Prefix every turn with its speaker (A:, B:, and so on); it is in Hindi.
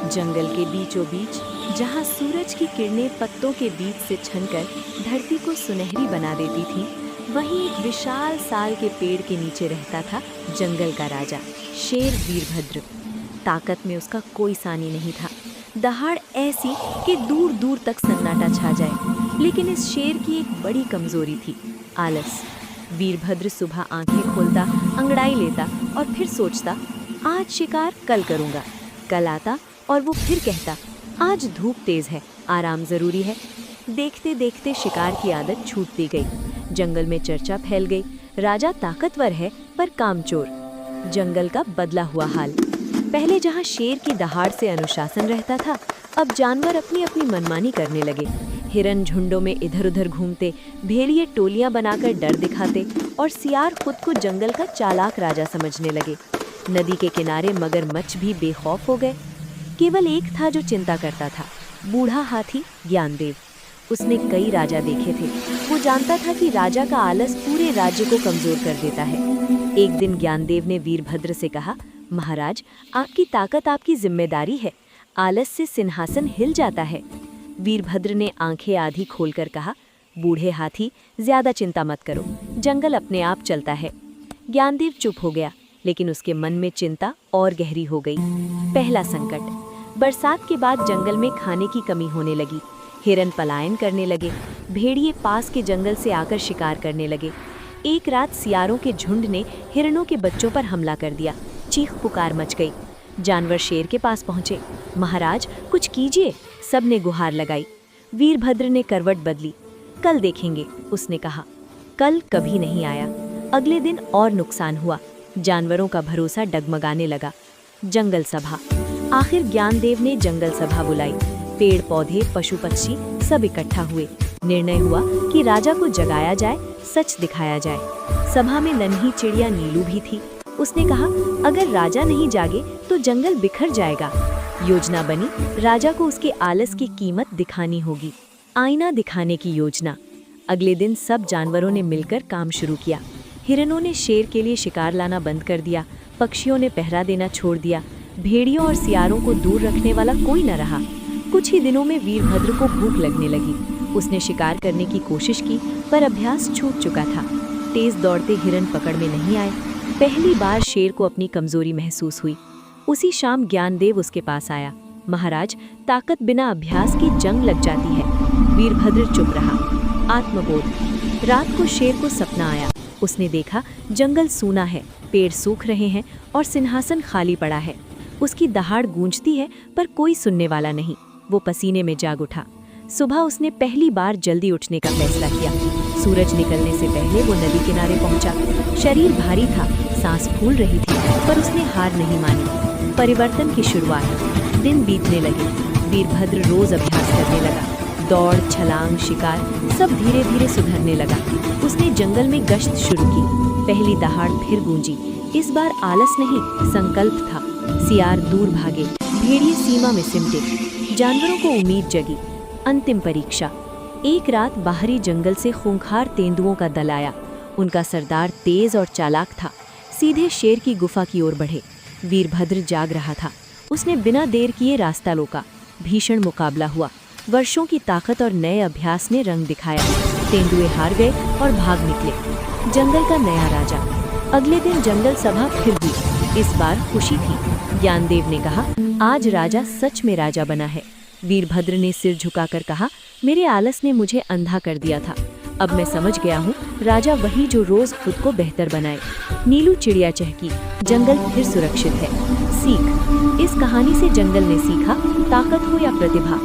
A: जंगल के बीचों बीच, जहाँ सूरज की किरणें पत्तों के बीच से छनकर धरती को सुनहरी बना देती थी, वहीं एक विशाल साल के पेड़ के नीचे रहता था जंगल का राजा शेर वीरभद्र। ताकत में उसका कोई सानी नहीं था, दहाड़ ऐसी कि दूर दूर तक सन्नाटा छा जाए। लेकिन इस शेर की एक बड़ी कमजोरी थी, आलस। वीरभद्र सुबह आंखें खोलता, अंगड़ाई लेता और फिर सोचता, आज शिकार कल करूँगा। कल आता और वो फिर कहता, आज धूप तेज है, आराम जरूरी है। देखते देखते शिकार की आदत छूटती गई। जंगल में चर्चा फैल गई, राजा ताकतवर है पर कामचोर। जंगल का बदला हुआ हाल। पहले जहाँ शेर की दहाड़ से अनुशासन रहता था, अब जानवर अपनी अपनी मनमानी करने लगे। हिरन झुंडों में इधर उधर घूमते, भेड़िए टोलियां बनाकर डर दिखाते और सियार खुद को जंगल का चालाक राजा समझने लगे। नदी के किनारे मगरमच्छ भी बेखौफ हो गए। केवल एक था जो चिंता करता था, बूढ़ा हाथी ज्ञानदेव। उसने कई राजा देखे थे। वो जानता था कि राजा का आलस पूरे राज्य को कमजोर कर देता है। एक दिन ज्ञानदेव ने वीरभद्र से कहा, महाराज, आपकी ताकत आपकी जिम्मेदारी है, आलस से सिंहासन हिल जाता है। वीरभद्र ने आंखें आधी खोलकर कहा, बूढ़े हाथी, ज्यादा चिंता मत करो, जंगल अपने आप चलता है। ज्ञानदेव चुप हो गया, लेकिन उसके मन में चिंता और गहरी हो गई। पहला संकट। बरसात के बाद जंगल में खाने की कमी होने लगी। हिरन पलायन करने लगे, भेड़िए पास के जंगल से आकर शिकार करने लगे। एक रात सियारों के झुंड ने हिरणों के बच्चों पर हमला कर दिया। चीख पुकार मच गई। जानवर शेर के पास पहुंचे। महाराज, कुछ कीजिए, सबने गुहार लगाई। वीरभद्र ने करवट बदली। कल देखेंगे, उसने कहा। कल कभी नहीं आया। अगले दिन और नुकसान हुआ। जानवरों का भरोसा डगमगाने लगा। जंगल सभा। आखिर ज्ञानदेव ने जंगल सभा बुलाई। पेड़ पौधे, पशु पक्षी सब इकट्ठा हुए। निर्णय हुआ कि राजा को जगाया जाए, सच दिखाया जाए। सभा में नन्ही चिड़िया नीलू भी थी। उसने कहा, अगर राजा नहीं जागे तो जंगल बिखर जाएगा। योजना बनी, राजा को उसके आलस की कीमत दिखानी होगी। आईना दिखाने की योजना। अगले दिन सब जानवरों ने मिलकर काम शुरू किया। हिरणों ने शेर के लिए शिकार लाना बंद कर दिया। पक्षियों ने पहरा देना छोड़ दिया। भेड़ियों और सियारों को दूर रखने वाला कोई न रहा। कुछ ही दिनों में वीरभद्र को भूख लगने लगी। उसने शिकार करने की कोशिश की, पर अभ्यास छूट चुका था। तेज दौड़ते हिरन पकड़ में नहीं आए। पहली बार शेर को अपनी कमजोरी महसूस हुई। उसी शाम ज्ञानदेव उसके पास आया। महाराज, ताकत बिना अभ्यास की जंग लग जाती है। वीरभद्र चुप रहा। आत्मबोध। रात को शेर को सपना आया। उसने देखा, जंगल सूना है, पेड़ सूख रहे हैं और सिंहासन खाली पड़ा है। उसकी दहाड़ गूंजती है पर कोई सुनने वाला नहीं। वो पसीने में जाग उठा। सुबह उसने पहली बार जल्दी उठने का फैसला किया। सूरज निकलने से पहले वो नदी किनारे पहुंचा। शरीर भारी था, सांस फूल रही थी, पर उसने हार नहीं मानी। परिवर्तन की शुरुआत। दिन बीतने लगे। वीरभद्र रोज अभ्यास करने लगा। दौड़, छलांग, शिकार सब धीरे धीरे सुधरने लगा। उसने जंगल में गश्त शुरू की। पहली दहाड़ फिर गूंजी। इस बार आलस नहीं, संकल्प था। सियार दूर भागे, भेड़िए सीमा में सिमटे। जानवरों को उम्मीद जगी। अंतिम परीक्षा। एक रात बाहरी जंगल से खूंखार तेंदुओं का दल आया। उनका सरदार तेज और चालाक था। सीधे शेर की गुफा की ओर बढ़े। वीरभद्र जाग रहा था। उसने बिना देर किए रास्ता रोका। भीषण मुकाबला हुआ। वर्षों की ताकत और नए अभ्यास ने रंग दिखाया। तेंदुए हार गए और भाग निकले। जंगल का नया राजा। अगले दिन जंगल सभा फिर हुई। इस बार खुशी थी। ज्ञानदेव ने कहा, आज राजा सच में राजा बना है। वीरभद्र ने सिर झुकाकर कहा, मेरे आलस ने मुझे अंधा कर दिया था। अब मैं समझ गया हूँ, राजा वही जो रोज खुद को बेहतर बनाए। नीलू चिड़िया चहकी। जंगल फिर सुरक्षित है। सीख। इस कहानी से जंगल ने सीखा, ताकत हो या प्रतिभा,